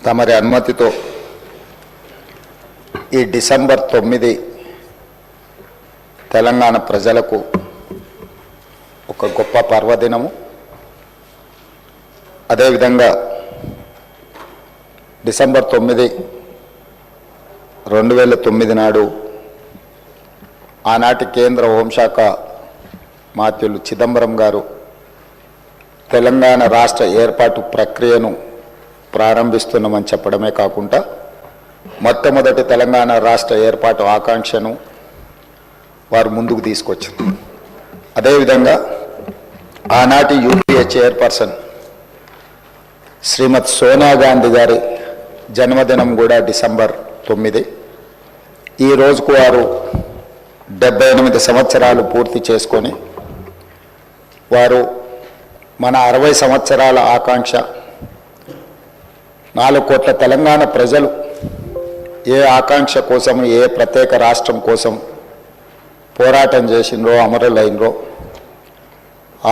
తమరి అనుమతితో ఈ డిసెంబర్ 9 తెలంగాణ ప్రజలకు ఒక గొప్ప పర్వదినము. అదేవిధంగా డిసెంబర్ 9, 2009 నాడు ఆనాటి కేంద్ర హోంశాఖ మాత్యులు చిదంబరం గారు తెలంగాణ రాష్ట్ర ఏర్పాటు ప్రక్రియను ప్రారంభిస్తున్నామని చెప్పడమే కాకుండా మొట్టమొదటి తెలంగాణ రాష్ట్ర ఏర్పాటు ఆకాంక్షను వారు ముందుకు తీసుకొచ్చారు. అదేవిధంగా ఆనాటి యూపీఏ చైర్పర్సన్ శ్రీమతి సోనియా గాంధీ గారి జన్మదినం కూడా డిసెంబర్ 9. ఈ రోజుకు వారు 78 సంవత్సరాలు పూర్తి చేసుకొని వారు మన 60 సంవత్సరాల ఆకాంక్ష 4 కోట్ల తెలంగాణ ప్రజలు ఏ ఆకాంక్ష కోసం, ఏ ప్రత్యేక రాష్ట్రం కోసం పోరాటం చేసినరో, అమరులైనరో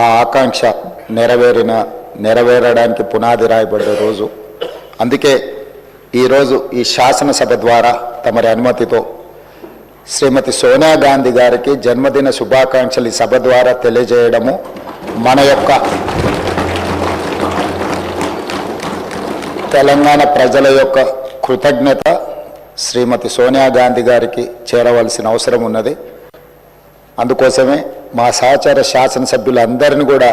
ఆ ఆకాంక్ష నెరవేరడానికి పునాది రాయబడ్డ రోజు. అందుకే ఈరోజు ఈ శాసనసభ ద్వారా తమరి అనుమతితో శ్రీమతి సోనియా గాంధీ గారికి జన్మదిన శుభాకాంక్షలు ఈ సభ ద్వారా తెలియజేయడము మన యొక్క తెలంగాణ ప్రజల యొక్క కృతజ్ఞత శ్రీమతి సోనియా గాంధీ గారికి చేరవలసిన అవసరం ఉన్నది. అందుకోసమే మా సహచర శాసనసభ్యులందరినీ కూడా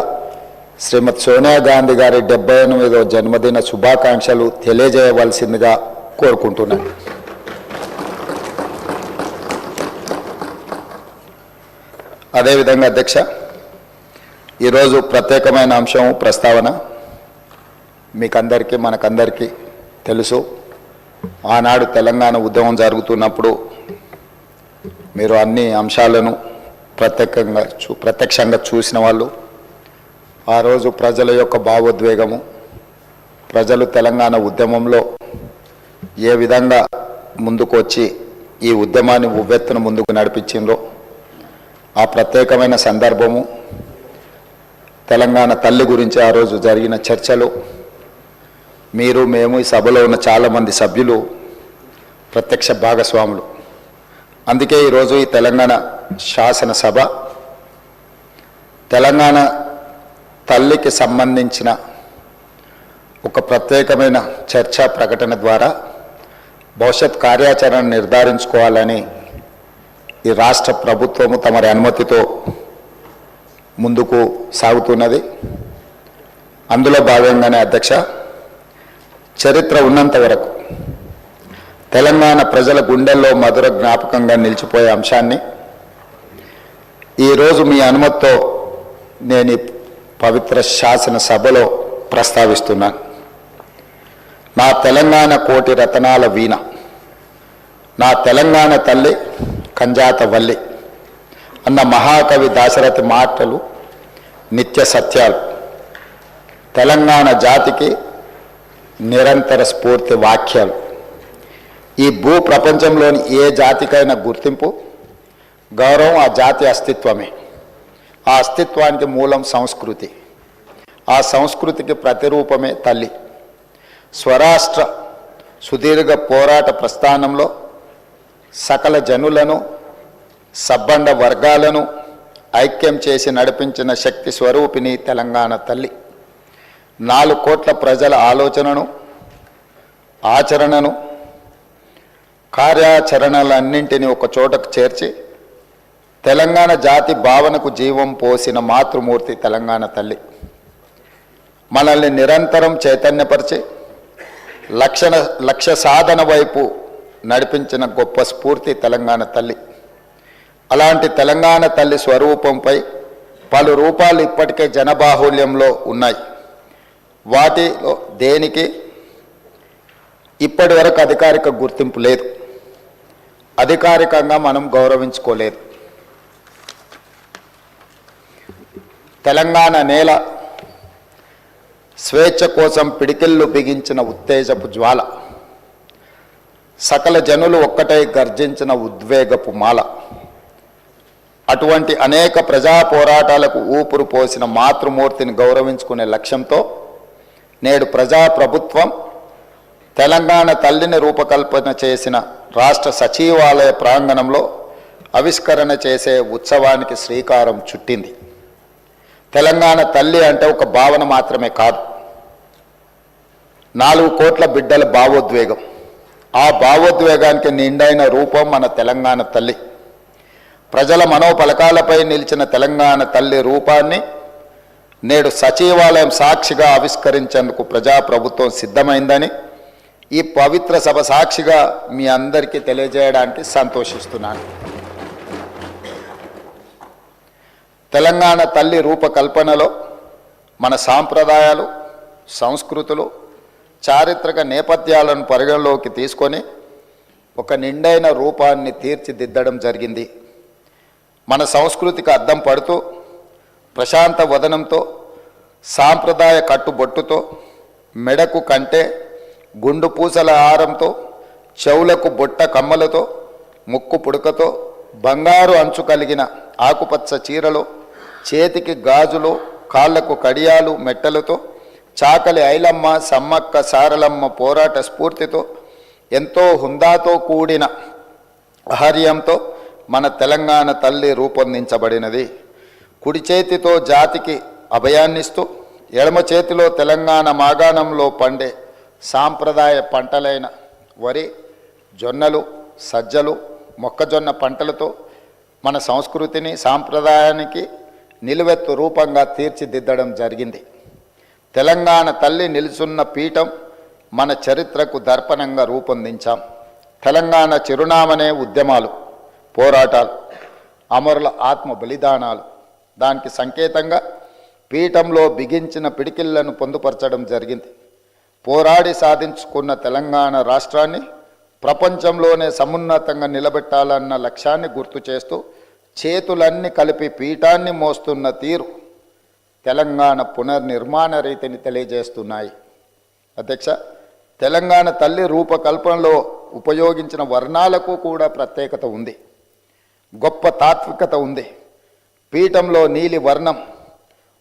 శ్రీమతి సోనియా గాంధీ గారి 78వ జన్మదిన శుభాకాంక్షలు తెలియజేయవలసిందిగా కోరుకుంటున్నాను. అదేవిధంగా అధ్యక్ష, ఈరోజు ప్రత్యేకమైన అంశం ప్రస్తావన మీకందరికీ మనకందరికీ తెలుసు. ఆనాడు తెలంగాణ ఉద్యమం జరుగుతున్నప్పుడు మీరు అన్ని అంశాలను ప్రత్యక్షంగా చూసిన వాళ్ళు. ఆ రోజు ప్రజల యొక్క భావోద్వేగము, ప్రజలు తెలంగాణ ఉద్యమంలో ఏ విధంగా ముందుకు వచ్చి ఈ ఉద్యమాన్ని ఉవ్వెత్తున ముందుకు నడిపించిందో ఆ ప్రత్యేకమైన సందర్భము, తెలంగాణ తల్లి గురించి ఆ రోజు జరిగిన చర్చలు, మీరు మేము ఈ సభలో ఉన్న చాలామంది సభ్యులు ప్రత్యక్ష భాగస్వాములు. అందుకే ఈరోజు ఈ తెలంగాణ శాసనసభ తెలంగాణ తల్లికి సంబంధించిన ఒక ప్రత్యేకమైన చర్చా ప్రకటన ద్వారా భవిష్యత్ కార్యాచరణ నిర్ధారించుకోవాలని ఈ రాష్ట్ర ప్రభుత్వము తమరి అనుమతితో ముందుకు సాగుతున్నది. అందులో భాగంగానే అధ్యక్ష, చరిత్ర ఉన్నంత వరకు తెలంగాణ ప్రజల గుండెల్లో మధుర జ్ఞాపకంగా నిలిచిపోయే అంశాన్ని ఈరోజు మీ అనుమతితో నేను ఈ పవిత్ర శాసనసభలో ప్రస్తావిస్తున్నాను. నా తెలంగాణ కోటి రతనాల వీణ, నా తెలంగాణ తల్లి కంజాత వల్లి అన్న మహాకవి దాశరథి మాటలు నిత్య సత్యాలు, తెలంగాణ జాతికి నిరంతర స్ఫూర్తి వాక్యాలు. ఈ భూ ప్రపంచంలోని ఏ జాతికైనా గుర్తింపు, గౌరవం ఆ జాతి అస్తిత్వమే. ఆ అస్తిత్వానికి మూలం సంస్కృతి, ఆ సంస్కృతికి ప్రతిరూపమే తల్లి. స్వరాష్ట్ర సుదీర్ఘ పోరాట ప్రస్థానంలో సకల జనులను, సబ్బండ వర్గాలను ఐక్యం చేసి నడిపించిన శక్తి స్వరూపిణి తెలంగాణ తల్లి. 4 కోట్ల ప్రజల ఆలోచనను, ఆచరణను, కార్యాచరణలన్నింటినీ ఒక చోటకు చేర్చి తెలంగాణ జాతి భావనకు జీవం పోసిన మాతృమూర్తి తెలంగాణ తల్లి. మనల్ని నిరంతరం చైతన్యపరిచి లక్ష్య సాధన వైపు నడిపించిన గొప్ప స్ఫూర్తి తెలంగాణ తల్లి. అలాంటి తెలంగాణ తల్లి స్వరూపంపై పలు రూపాలు ఇప్పటికే జనబాహుల్యంలో ఉన్నాయి. వాటిలో దేనికి ఇప్పటి వరకు అధికారిక గుర్తింపు లేదు, అధికారికంగా మనం గౌరవించుకోలేదు. తెలంగాణ నేల స్వేచ్ఛ కోసం పిడికిళ్ళు బిగించిన ఉత్తేజపు జ్వాల, సకల జనులు ఒక్కటై గర్జించిన ఉద్వేగపు మాల. అటువంటి అనేక ప్రజా పోరాటాలకు ఊపిరి పోసిన మాతృమూర్తిని గౌరవించుకునే లక్ష్యంతో నేడు ప్రజాప్రభుత్వం తెలంగాణ తల్లిని రూపకల్పన చేసిన రాష్ట్ర సచివాలయ ప్రాంగణంలో ఆవిష్కరణ చేసే ఉత్సవానికి శ్రీకారం చుట్టింది. తెలంగాణ తల్లి అంటే ఒక భావన మాత్రమే కాదు, 4 కోట్ల బిడ్డల భావోద్వేగం. ఆ భావోద్వేగానికి నిండైన రూపం మన తెలంగాణ తల్లి. ప్రజల మనోపలకాలపై నిలిచిన తెలంగాణ తల్లి రూపాన్ని నేడు సచివాలయం సాక్షిగా ఆవిష్కరించేందుకు ప్రజాప్రభుత్వం సిద్ధమైందని ఈ పవిత్ర సభ సాక్షిగా మీ అందరికీ తెలియజేయడానికి సంతోషిస్తున్నాను. తెలంగాణ తల్లి రూపకల్పనలో మన సాంప్రదాయాలు, సంస్కృతులు, చారిత్రక నేపథ్యాలను పరిగణలోకి తీసుకొని ఒక నిండైన రూపాన్ని తీర్చిదిద్దడం జరిగింది. మన సంస్కృతికి అద్దం పడుతూ ప్రశాంత వదనంతో, సాంప్రదాయ కట్టుబొట్టుతో, మెడకు కంటే గుండు పూసల హారంతో, చెవులకు బొట్ట కమ్మలతో, ముక్కు పుడకతో, బంగారు అంచు కలిగిన ఆకుపచ్చ చీరలు, చేతికి గాజులు, కాళ్లకు కడియాలు మెట్టలతో, చాకలి ఐలమ్మ, సమ్మక్క సారలమ్మ పోరాట స్ఫూర్తితో, ఎంతో హుందాతో కూడిన ఆహార్యంతో మన తెలంగాణ తల్లి రూపొందించబడినది. కుడి చేతితో జాతికి అభయాన్నిస్తూ, ఎడమ చేతిలో తెలంగాణ మాగాణంలో పండే సాంప్రదాయ పంటలైన వరి, జొన్నలు, సజ్జలు, మొక్కజొన్న పంటలతో మన సంస్కృతిని, సాంప్రదాయానికి నిలువెత్తు రూపంగా తీర్చిదిద్దడం జరిగింది. తెలంగాణ తల్లి నిలుచున్న పీఠం మన చరిత్రకు దర్పణంగా రూపొందించాం. తెలంగాణ చిరునామనే ఉద్యమాలు, పోరాటాలు, అమరుల ఆత్మ బలిదానాలు. దానికి సంకేతంగా పీఠంలో బిగించిన పిడికిళ్లను పొందుపరచడం జరిగింది. పోరాడి సాధించుకున్న తెలంగాణ రాష్ట్రాన్ని ప్రపంచంలోనే సమున్నతంగా నిలబెట్టాలన్న లక్ష్యాన్ని గుర్తు చేస్తూ చేతులన్నీ కలిపి పీఠాన్ని మోస్తున్న తీరు తెలంగాణ పునర్నిర్మాణ రీతిని తెలియజేస్తున్నాయి. అధ్యక్ష, తెలంగాణ తల్లి రూపకల్పనలో ఉపయోగించిన వర్ణాలకు కూడా ప్రత్యేకత ఉంది, గొప్ప తాత్వికత ఉంది. పీఠంలో నీలి వర్ణం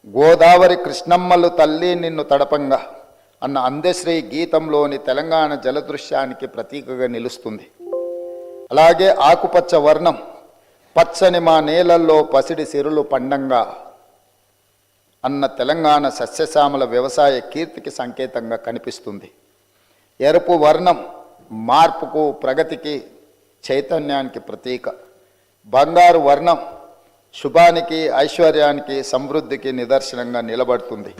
గోదావరి కృష్ణమ్మలు తల్లి నిన్ను తడపంగా అన్న అందశ్రీ గీతంలోని తెలంగాణ జలదృశ్యానికి ప్రతీకగా నిలుస్తుంది. అలాగే ఆకుపచ్చ వర్ణం పచ్చని మా నేలల్లో పసిడి సిరులు పండంగా అన్న తెలంగాణ సస్యశ్యామల వ్యవసాయ కీర్తికి సంకేతంగా కనిపిస్తుంది. ఎరుపు వర్ణం మార్పుకు, ప్రగతికి, చైతన్యానికి ప్రతీక. బంగారు వర్ణం శుభానికి, ఐశ్వర్యానికి, సమృద్ధికి నిదర్శనంగా నిలబడుతుంది.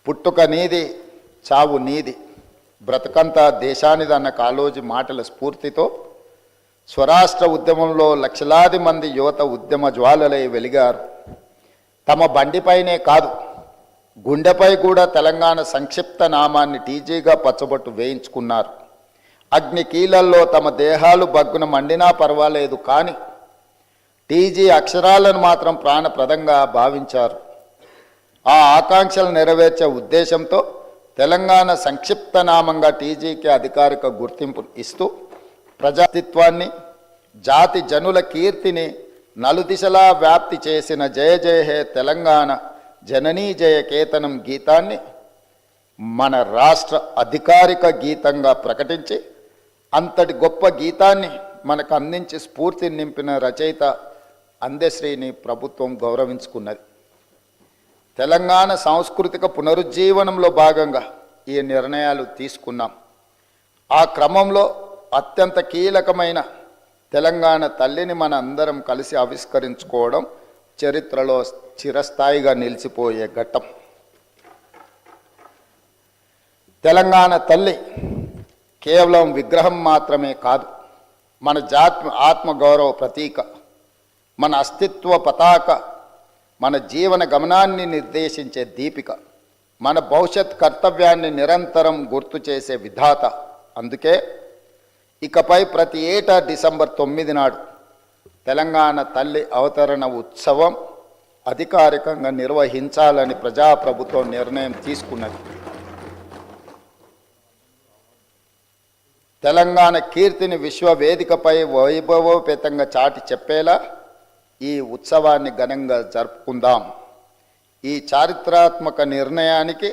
పుట్టుక నీది, చావు నీది, బ్రతకంతా దేశానిదన్న కాళోజీ మాటల స్ఫూర్తితో స్వరాష్ట్ర ఉద్యమంలో లక్షలాది మంది యువత ఉద్యమ జ్వాలలై వెలిగారు. తమ బండిపైనే కాదు, గుండెపై కూడా తెలంగాణ సంక్షిప్త నామాన్ని టీజీగా పచ్చబొట్టు వేయించుకున్నారు. అగ్ని కీలల్లో తమ దేహాలు బగ్గున మండినా పర్వాలేదు, కానీ టీజీ అక్షరాలను మాత్రం ప్రాణప్రదంగా భావించారు. ఆ ఆకాంక్షలు నెరవేర్చే ఉద్దేశంతో తెలంగాణ సంక్షిప్త నామంగా టీజీకి అధికారిక గుర్తింపు ఇస్తూ ప్రజాస్తిత్వాన్ని, జాతి జనుల కీర్తిని నలుదిశలా వ్యాప్తి చేసిన జయ జయ హే తెలంగాణ జననీ జయ కేతనం గీతాన్ని మన రాష్ట్ర అధికారిక గీతంగా ప్రకటించి అంతటి గొప్ప గీతాన్ని మనకు అందించి స్ఫూర్తిని నింపిన రచయిత అందశ్రీని ప్రభుత్వం గౌరవించుకున్నది. తెలంగాణ సాంస్కృతిక పునరుజ్జీవనంలో భాగంగా ఈ నిర్ణయాలు తీసుకున్నాం. ఆ క్రమంలో అత్యంత కీలకమైన తెలంగాణ తల్లిని మన అందరం కలిసి ఆవిష్కరించుకోవడం చరిత్రలో చిరస్థాయిగా నిలిచిపోయే ఘట్టం. తెలంగాణ తల్లి కేవలం విగ్రహం మాత్రమే కాదు, మన జాతి ఆత్మగౌరవ ప్రతీక, మన అస్తిత్వ పతాక, మన జీవన గమనాన్ని నిర్దేశించే దీపిక, మన భవిష్యత్ కర్తవ్యాన్ని నిరంతరం గుర్తు చేసే విధాత. అందుకే ఇకపై ప్రతి ఏటా డిసెంబర్ 9 నాడు తెలంగాణ తల్లి అవతరణ ఉత్సవం అధికారికంగా నిర్వహించాలని ప్రజాప్రభుత్వం నిర్ణయం తీసుకున్నది. తెలంగాణ కీర్తిని విశ్వవేదికపై వైభవోపేతంగా చాటి చెప్పేలా ఈ ఉత్సవాన్ని ఘనంగా జరుపుకుందాం. ఈ చారిత్రాత్మక నిర్ణయానికి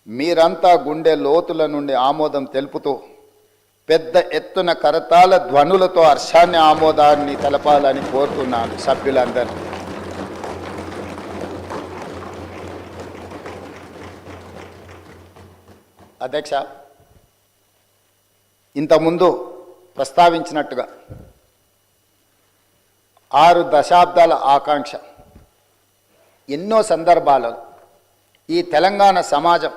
మీరంతా గుండె లోతుల నుండి ఆమోదం తెలుపుతూ పెద్ద ఎత్తున కరతాళ ధ్వనులతో హర్షాన్ని ఆమోదాన్ని తెలపాలని కోరుతున్నాను సభ్యులందరూ. అధ్యక్ష, ఇంతకుముందు ప్రస్తావించినట్టుగా 6 దశాబ్దాల ఆకాంక్ష ఎన్నో సందర్భాలలో ఈ తెలంగాణ సమాజం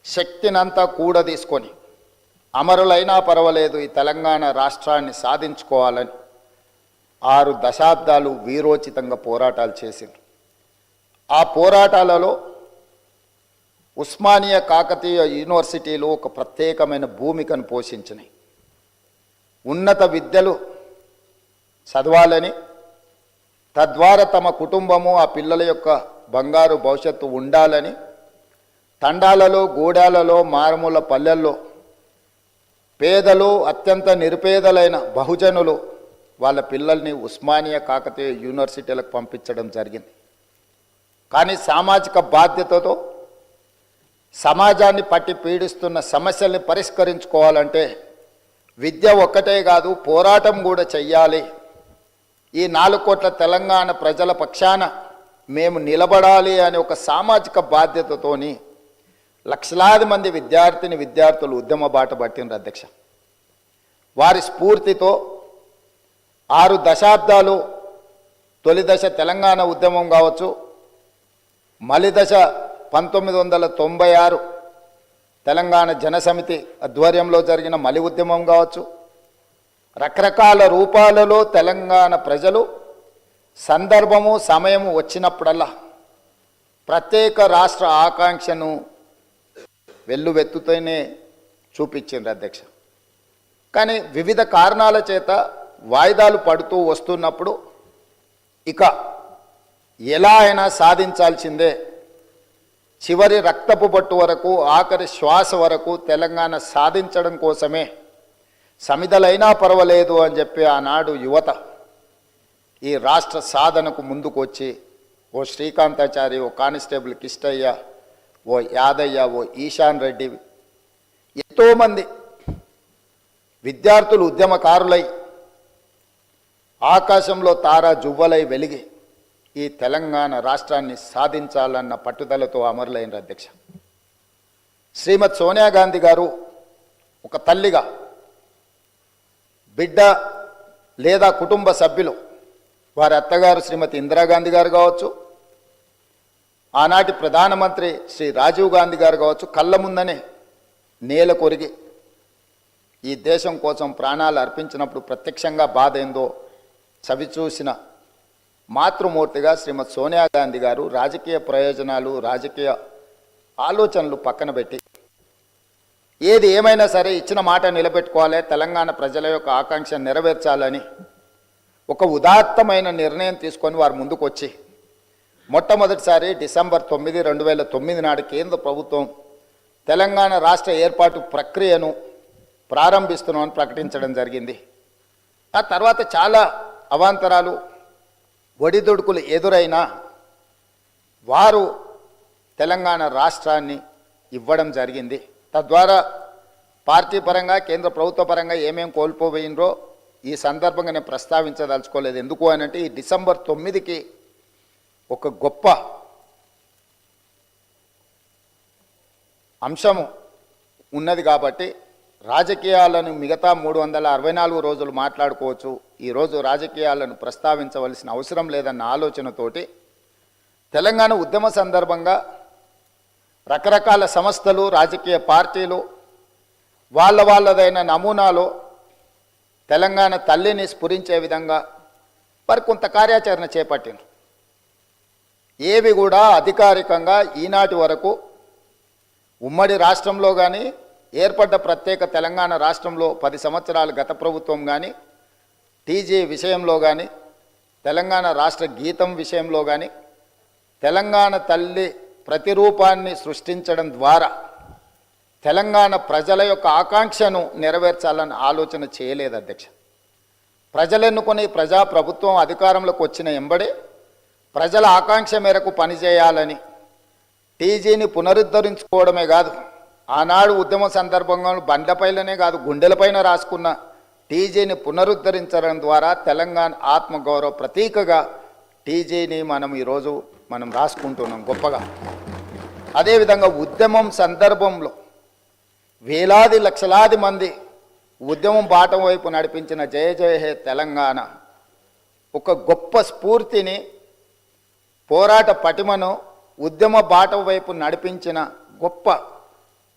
శక్తినంతా కూడదీసుకొని అమరులైనా పర్వాలేదు ఈ తెలంగాణ రాష్ట్రాన్ని సాధించుకోవాలని 6 దశాబ్దాలు వీరోచితంగా పోరాటాలు చేసింది. ఆ పోరాటాలలో ఉస్మానియా కాకతీయ యూనివర్సిటీలు ఒక ప్రత్యేకమైన భూమికను పోషించినాయి. ఉన్నత విద్యలు చదవాలని, తద్వారా తమ కుటుంబము ఆ పిల్లల యొక్క బంగారు భవిష్యత్తు ఉండాలని తండాలలో, గూడాలలో, మారుమూల పల్లెల్లో పేదలు, అత్యంత నిరుపేదలైన బహుజనులు వాళ్ళ పిల్లల్ని ఉస్మానియా కాకతీయ యూనివర్సిటీలకు పంపించడం జరిగింది. కానీ సామాజిక బాధ్యతతో సమాజాన్ని పట్టి పీడిస్తున్న సమస్యల్ని పరిష్కరించుకోవాలంటే విద్య ఒక్కటే కాదు, పోరాటం కూడా చెయ్యాలి. ఈ 4 కోట్ల తెలంగాణ ప్రజల పక్షాన మేము నిలబడాలి అనే ఒక సామాజిక బాధ్యతతోని లక్షలాది మంది విద్యార్థులు ఉద్యమ బాట పట్టినారు అధ్యక్ష. వారి స్ఫూర్తితో 6 దశాబ్దాలు తొలి దశ తెలంగాణ ఉద్యమం కావచ్చు, మలి దశ 1996 తెలంగాణ జనసమితి ఆధ్వర్యంలో జరిగిన మలి ఉద్యమం కావచ్చు, రకరకాల రూపాలలో తెలంగాణ ప్రజలు సందర్భము సమయము వచ్చినప్పుడల్లా ప్రత్యేక రాష్ట్ర ఆకాంక్షను వెల్లువెత్తుతూనే చూపించింది అధ్యక్ష. కానీ వివిధ కారణాల చేత వాయిదాలు పడుతూ వస్తున్నప్పుడు ఇక ఎలా అయినా సాధించాల్సిందే, చివరి రక్తపు బొట్టు వరకు, ఆఖరి శ్వాస వరకు తెలంగాణ సాధించడం కోసమే సమిధలైనా పర్వాలేదు అని చెప్పి ఆనాడు యువత ఈ రాష్ట్ర సాధనకు ముందుకు వచ్చి ఓ శ్రీకాంతాచారి, ఓ కానిస్టేబుల్ కిష్టయ్య, ఓ యాదయ్య, ఓ ఈశాన్ రెడ్డి, ఎంతోమంది విద్యార్థులు ఉద్యమకారులై ఆకాశంలో తారా జువ్వలై వెలిగి ఈ తెలంగాణ రాష్ట్రాన్ని సాధించాలన్న పట్టుదలతో అమరులైన అధ్యక్ష. శ్రీమతి సోనియా గాంధీ గారు ఒక తల్లిగా బిడ్డ లేదా కుటుంబ సభ్యులు, వారి అత్తగారు శ్రీమతి ఇందిరాగాంధీ గారు కావచ్చు, ఆనాటి ప్రధానమంత్రి శ్రీ రాజీవ్ గాంధీ గారు కావచ్చు, కళ్ళ ముందనే నేల కొరిగి ఈ దేశం కోసం ప్రాణాలు అర్పించినప్పుడు ప్రత్యక్షంగా బాధ ఏందో చవిచూసిన మాతృమూర్తిగా శ్రీమతి సోనియా గాంధీ గారు రాజకీయ ప్రయోజనాలు, రాజకీయ ఆలోచనలు పక్కన పెట్టి ఏది ఏమైనా సరే ఇచ్చిన మాట నిలబెట్టుకోవాలి, తెలంగాణ ప్రజల యొక్క ఆకాంక్ష నెరవేర్చాలని ఒక ఉదాత్తమైన నిర్ణయం తీసుకొని వారు ముందుకు వచ్చి మొట్టమొదటిసారి డిసెంబర్ 9, 2009 నాడు కేంద్ర ప్రభుత్వం తెలంగాణ రాష్ట్ర ఏర్పాటు ప్రక్రియను ప్రారంభిస్తున్నామని ప్రకటించడం జరిగింది. ఆ తర్వాత చాలా అవాంతరాలు, ఒడిదుడుకులు ఎదురైనా వారు తెలంగాణ రాష్ట్రాన్ని ఇవ్వడం జరిగింది. తద్వారా పార్టీ పరంగా, కేంద్ర ప్రభుత్వ పరంగా ఏమేం కోల్పోయినరో ఈ సందర్భంగా నేను ప్రస్తావించదలుచుకోలేదు. ఎందుకు అని అంటే ఈ డిసెంబర్ 9కి ఒక గొప్ప అంశము ఉన్నది కాబట్టి రాజకీయాలను మిగతా 364 రోజులు మాట్లాడుకోవచ్చు, ఈరోజు రాజకీయాలను ప్రస్తావించవలసిన అవసరం లేదన్న ఆలోచనతోటి తెలంగాణ ఉద్యమ సందర్భంగా రకరకాల సంస్థలు, రాజకీయ పార్టీలు వాళ్ళదైన నమూనాలో తెలంగాణ తల్లిని స్ఫురించే విధంగా మరి కొంత కార్యాచరణ చేపట్టింది. ఏవి కూడా అధికారికంగా ఈనాటి వరకు ఉమ్మడి రాష్ట్రంలో కానీ, ఏర్పడ్డ ప్రత్యేక తెలంగాణ రాష్ట్రంలో 10 సంవత్సరాలు గత ప్రభుత్వం కానీ, టీజీ విషయంలో కానీ, తెలంగాణ రాష్ట్ర గీతం విషయంలో కానీ తెలంగాణ తల్లి ప్రతిరూపాన్ని సృష్టించడం ద్వారా తెలంగాణ ప్రజల యొక్క ఆకాంక్షను నెరవేర్చాలని ఆలోచన చేయలేదు అధ్యక్ష. ప్రజలెన్నుకొని ప్రజాప్రభుత్వం అధికారంలోకి వచ్చిన ఎంబడే ప్రజల ఆకాంక్ష మేరకు పనిచేయాలని టీజీని పునరుద్ధరించుకోవడమే కాదు, ఆనాడు ఉద్యమ సందర్భంగా బండ్లపైననే కాదు గుండెలపైన రాసుకున్న టీజీని పునరుద్ధరించడం ద్వారా తెలంగాణ ఆత్మగౌరవ ప్రతీకగా టీజీని ఈరోజు మనం రాసుకుంటున్నాం గొప్పగా. అదేవిధంగా ఉద్యమం సందర్భంలో వేలాది లక్షలాది మంది ఉద్యమం బాటం వైపు నడిపించిన జయ జయ హే తెలంగాణ ఒక గొప్ప స్ఫూర్తిని, పోరాట పటిమను, ఉద్యమ బాటం వైపు నడిపించిన గొప్ప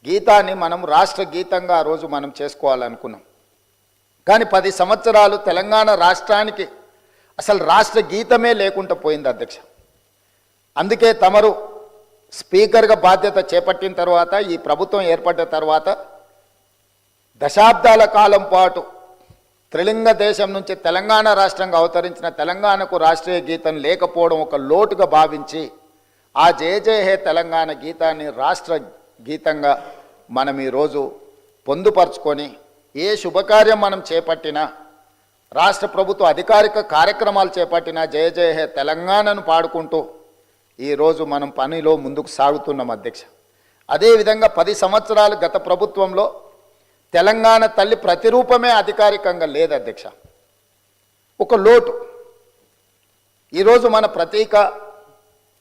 గీతాన్ని మనం రాష్ట్ర గీతంగా ఆ రోజు మనం చేసుకోవాలనుకున్నాం. కానీ 10 సంవత్సరాలు తెలంగాణ రాష్ట్రానికి అసలు రాష్ట్ర గీతమే లేకుండా పోయింది అధ్యక్ష. అందుకే తమరు స్పీకర్గా బాధ్యత చేపట్టిన తర్వాత, ఈ ప్రభుత్వం ఏర్పడ్డ తర్వాత దశాబ్దాల కాలం పాటు త్రిలింగ దేశం నుంచి తెలంగాణ రాష్ట్రంగా అవతరించిన తెలంగాణకు రాష్ట్రీయ గీతం లేకపోవడం ఒక లోటుగా భావించి ఆ జయ జయ హే తెలంగాణ గీతాన్ని రాష్ట్ర గీతంగా మనం ఈరోజు పొందుపరుచుకొని ఏ శుభకార్యం మనం చేపట్టినా, రాష్ట్ర ప్రభుత్వ అధికారిక కార్యక్రమాలు చేపట్టినా జయ జయ హే తెలంగాణను పాడుకుంటూ ఈరోజు మనం పనిలో ముందుకు సాగుతున్నాం అధ్యక్ష. అదేవిధంగా 10 సంవత్సరాలు గత ప్రభుత్వంలో తెలంగాణ తల్లి ప్రతిరూపమే అధికారికంగా లేదు అధ్యక్ష. ఒక లోటు. ఈరోజు మన ప్రతీక,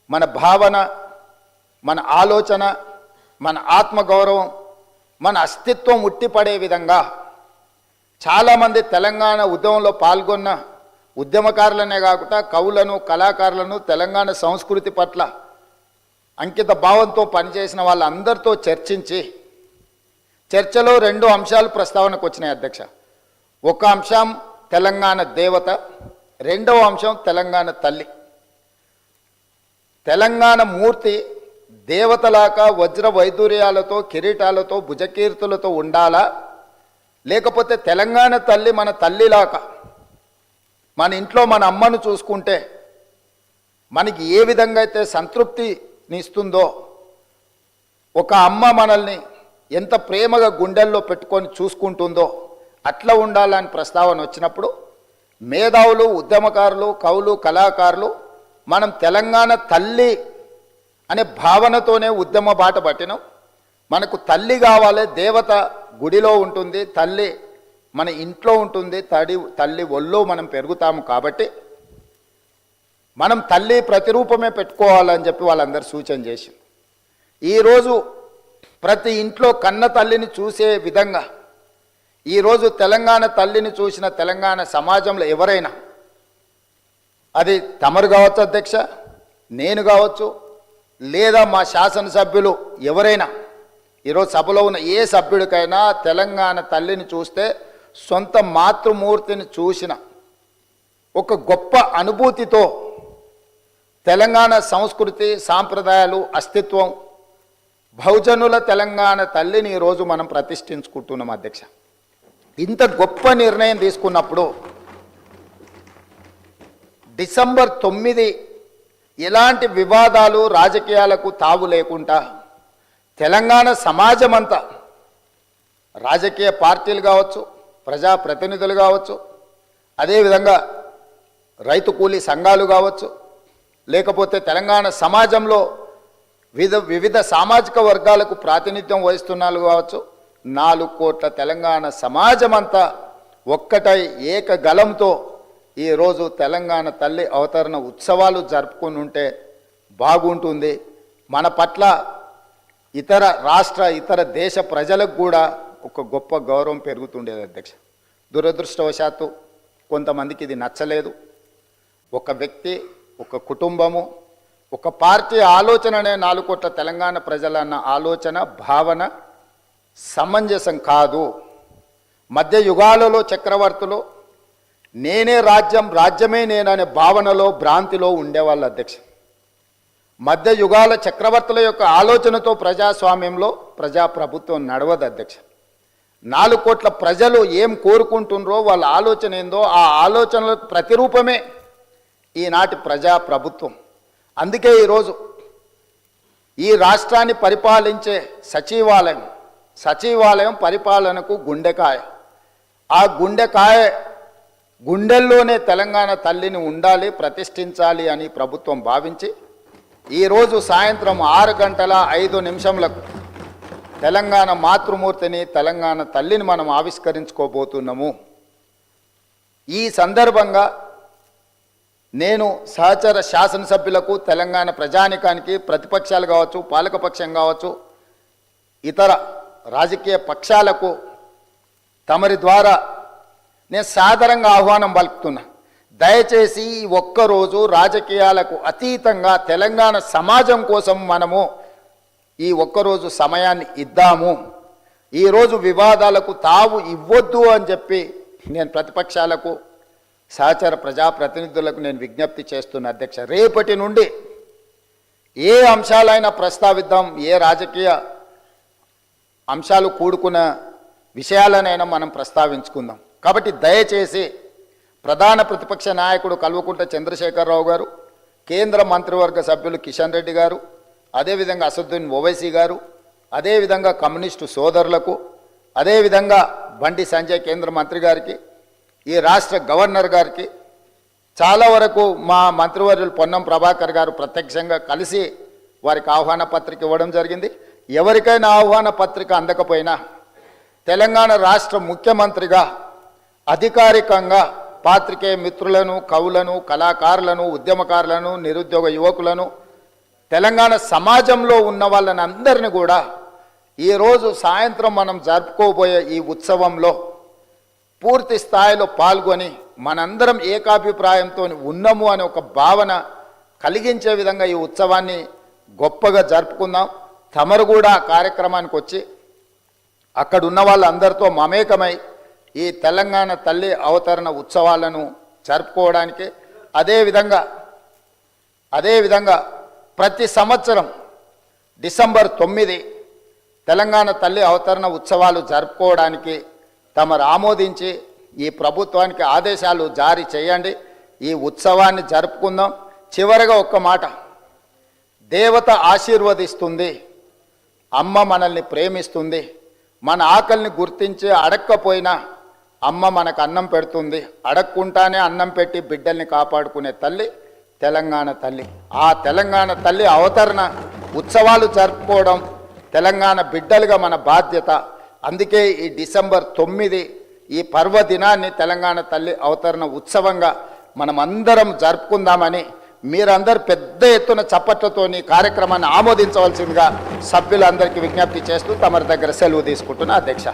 మన భావన, మన ఆలోచన, మన ఆత్మగౌరవం, మన అస్తిత్వం ఉట్టిపడే విధంగా చాలామంది తెలంగాణ ఉద్యమంలో పాల్గొన్న ఉద్యమకారులనే కాకుండా కవులను, కళాకారులను, తెలంగాణ సంస్కృతి పట్ల అంకిత భావంతో పనిచేసిన వాళ్ళందరితో చర్చించి చర్చలో 2 అంశాలు ప్రస్తావనకు వచ్చినాయి అధ్యక్ష. ఒక అంశం తెలంగాణ దేవత, రెండవ అంశం తెలంగాణ తల్లి. తెలంగాణ మూర్తి దేవతలాగా వజ్ర వైదూర్యాలతో, కిరీటాలతో, భుజకీర్తులతో ఉండాలా, లేకపోతే తెలంగాణ తల్లి మన తల్లిలాగా మన ఇంట్లో మన అమ్మను చూసుకుంటే మనకి ఏ విధంగా అయితే సంతృప్తిని ఇస్తుందో, ఒక అమ్మ మనల్ని ఎంత ప్రేమగా గుండెల్లో పెట్టుకొని చూసుకుంటుందో అట్లా ఉండాలని ప్రస్తావన వచ్చినప్పుడు మేధావులు, ఉద్యమకారులు, కవులు, కళాకారులు మనం తెలంగాణ తల్లి అనే భావనతోనే ఉద్యమ బాట పట్టినాం. మనకు తల్లి కావాలి, దేవత గుడిలో ఉంటుంది, తల్లి మన ఇంట్లో ఉంటుంది, తల్లి ఒళ్ళో మనం పెరుగుతాము. కాబట్టి మనం తల్లి ప్రతిరూపమే పెట్టుకోవాలని చెప్పి వాళ్ళందరూ సూచన చేసింది. ఈరోజు ప్రతి ఇంట్లో కన్న తల్లిని చూసే విధంగా ఈరోజు తెలంగాణ తల్లిని చూసిన తెలంగాణ సమాజంలో ఎవరైనా, అది తమరు కావచ్చు అధ్యక్ష, నేను కావచ్చు, లేదా మా శాసనసభ్యులు ఎవరైనా, ఈరోజు సభలో ఉన్న ఏ సభ్యుడికైనా తెలంగాణ తల్లిని చూస్తే సొంత మాతృమూర్తిని చూసిన ఒక గొప్ప అనుభూతితో తెలంగాణ సంస్కృతి, సాంప్రదాయాలు, అస్తిత్వం, బహుజనుల తెలంగాణ తల్లిని ఈరోజు మనం ప్రతిష్ఠించుకుంటున్నాం అధ్యక్ష. ఇంత గొప్ప నిర్ణయం తీసుకున్నప్పుడు డిసెంబర్ 9 ఎలాంటి వివాదాలు, రాజకీయాలకు తావు లేకుండా తెలంగాణ సమాజం అంతా, రాజకీయ పార్టీలు కావచ్చు, ప్రజాప్రతినిధులు కావచ్చు, అదేవిధంగా రైతు కూలీ సంఘాలు కావచ్చు, లేకపోతే తెలంగాణ సమాజంలో వివిధ సామాజిక వర్గాలకు ప్రాతినిధ్యం వహిస్తున్నారు కావచ్చు, 4 కోట్ల తెలంగాణ సమాజం అంతా ఒక్కటై ఏకగలంతో ఈరోజు తెలంగాణ తల్లి అవతరణ ఉత్సవాలు జరుపుకుని ఉంటే బాగుంటుంది. మన పట్ల ఇతర రాష్ట్ర, ఇతర దేశ ప్రజలకు కూడా ఒక గొప్ప గౌరవం పెరుగుతుండేది అధ్యక్ష. దురదృష్టవశాత్తు కొంతమందికి ఇది నచ్చలేదు. ఒక వ్యక్తి, ఒక కుటుంబము, ఒక పార్టీ ఆలోచననే 4 కోట్ల తెలంగాణ ప్రజలన్న ఆలోచన, భావన సమంజసం కాదు. మధ్య యుగాలలో చక్రవర్తులు నేనే రాజ్యం, రాజ్యమే నేననే భావనలో, భ్రాంతిలో ఉండేవాళ్ళు అధ్యక్ష. మధ్య యుగాల చక్రవర్తుల యొక్క ఆలోచనతో ప్రజాస్వామ్యంలో ప్రజాప్రభుత్వం నడవదు అధ్యక్ష. 4 కోట్ల ప్రజలు ఏం కోరుకుంటున్నారో, వాళ్ళ ఆలోచన ఏందో, ఆ ఆలోచనలకు ప్రతిరూపమే ఈనాటి ప్రజాప్రభుత్వం. అందుకే ఈరోజు ఈ రాష్ట్రాన్ని పరిపాలించే సచివాలయం పరిపాలనకు గుండెకాయ. ఆ గుండెల్లోనే తెలంగాణ తల్లిని ఉండాలి, ప్రతిష్ఠించాలి అని ప్రభుత్వం భావించి ఈరోజు సాయంత్రం 6:05 తెలంగాణ మాతృమూర్తిని, తెలంగాణ తల్లిని మనం ఆవిష్కరించుకోబోతున్నాము. ఈ సందర్భంగా నేను సహచర శాసనసభ్యులకు, తెలంగాణ ప్రజానికానికి, ప్రతిపక్షాలు కావచ్చు, పాలకపక్షం కావచ్చు, ఇతర రాజకీయ పక్షాలకు తమరి ద్వారా నేను సాదరంగా ఆహ్వానం పలుకుతున్నా. దయచేసి ఈ ఒక్కరోజు రాజకీయాలకు అతీతంగా తెలంగాణ సమాజం కోసం మనము ఈ ఒక్కరోజు సమయాన్ని ఇద్దాము. ఈరోజు వివాదాలకు తావు ఇవ్వద్దు అని చెప్పి నేను ప్రతిపక్షాలకు, సహచర ప్రజాప్రతినిధులకు నేను విజ్ఞప్తి చేస్తున్నా. అధ్యక్ష, రేపటి నుండి ఏ అంశాలైనా ప్రస్తావిద్దాం, ఏ రాజకీయ అంశాలు కూడుకున్న విషయాలనైనా మనం ప్రస్తావించుకుందాం. కాబట్టి దయచేసి ప్రధాన ప్రతిపక్ష నాయకుడు కల్వకుంట్ల చంద్రశేఖరరావు గారు, కేంద్ర మంత్రివర్గ సభ్యులు కిషన్ రెడ్డి గారు, అదేవిధంగా అసదుద్దీన్ ఓవైసీ గారు, అదేవిధంగా కమ్యూనిస్టు సోదరులకు, అదేవిధంగా బండి సంజయ్ కేంద్ర మంత్రి గారికి, ఈ రాష్ట్ర గవర్నర్ గారికి, చాలా వరకు మా మంత్రివర్యులు పొన్నం ప్రభాకర్ గారు ప్రత్యక్షంగా కలిసి వారికి ఆహ్వాన పత్రిక ఇవ్వడం జరిగింది. ఎవరికైనా ఆహ్వాన పత్రిక అందకపోయినా తెలంగాణ రాష్ట్ర ముఖ్యమంత్రిగా అధికారికంగా పాత్రికేయ మిత్రులను, కవులను, కళాకారులను, ఉద్యమకారులను, నిరుద్యోగ యువకులను, తెలంగాణ సమాజంలో ఉన్న వాళ్ళని అందరినీ కూడా ఈరోజు సాయంత్రం మనం జరుపుకోబోయే ఈ ఉత్సవంలో పూర్తి స్థాయిలో పాల్గొని మనందరం ఏకాభిప్రాయంతో ఉన్నాము అనే ఒక భావన కలిగించే విధంగా ఈ ఉత్సవాన్ని గొప్పగా జరుపుకుందాం. తమరు కూడా కార్యక్రమానికి వచ్చి అక్కడ ఉన్న వాళ్ళందరితో మమేకమై ఈ తెలంగాణ తల్లి అవతరణ ఉత్సవాలను జరుపుకోవడానికి, అదేవిధంగా ప్రతి సంవత్సరం డిసెంబర్ 9 తెలంగాణ తల్లి అవతరణ ఉత్సవాలు జరుపుకోవడానికి తమరు ఆమోదించి ఈ ప్రభుత్వానికి ఆదేశాలు జారీ చేయండి. ఈ ఉత్సవాన్ని జరుపుకుందాం. చివరగా ఒక్క మాట, దేవత ఆశీర్వదిస్తుంది, అమ్మ మనల్ని ప్రేమిస్తుంది, మన ఆకలిని గుర్తించి అడక్కపోయినా అమ్మ మనకు అన్నం పెడుతుంది, అడక్కుంటానే అన్నం పెట్టి బిడ్డల్ని కాపాడుకునే తల్లి తెలంగాణ తల్లి. ఆ తెలంగాణ తల్లి అవతరణ ఉత్సవాలు జరుపుకోవడం తెలంగాణ బిడ్డలుగా మన బాధ్యత. అందుకే ఈ డిసెంబర్ 9 ఈ పర్వదినాన్ని తెలంగాణ తల్లి అవతరణ ఉత్సవంగా మనం అందరం జరుపుకుందామని మీరందరూ పెద్ద ఎత్తున చప్పట్లతోని కార్యక్రమాన్ని ఆమోదించవలసిందిగా సభ్యులందరికీ విజ్ఞప్తి చేస్తూ తమరి దగ్గర సెలవు తీసుకుంటున్నా. అధ్యక్ష.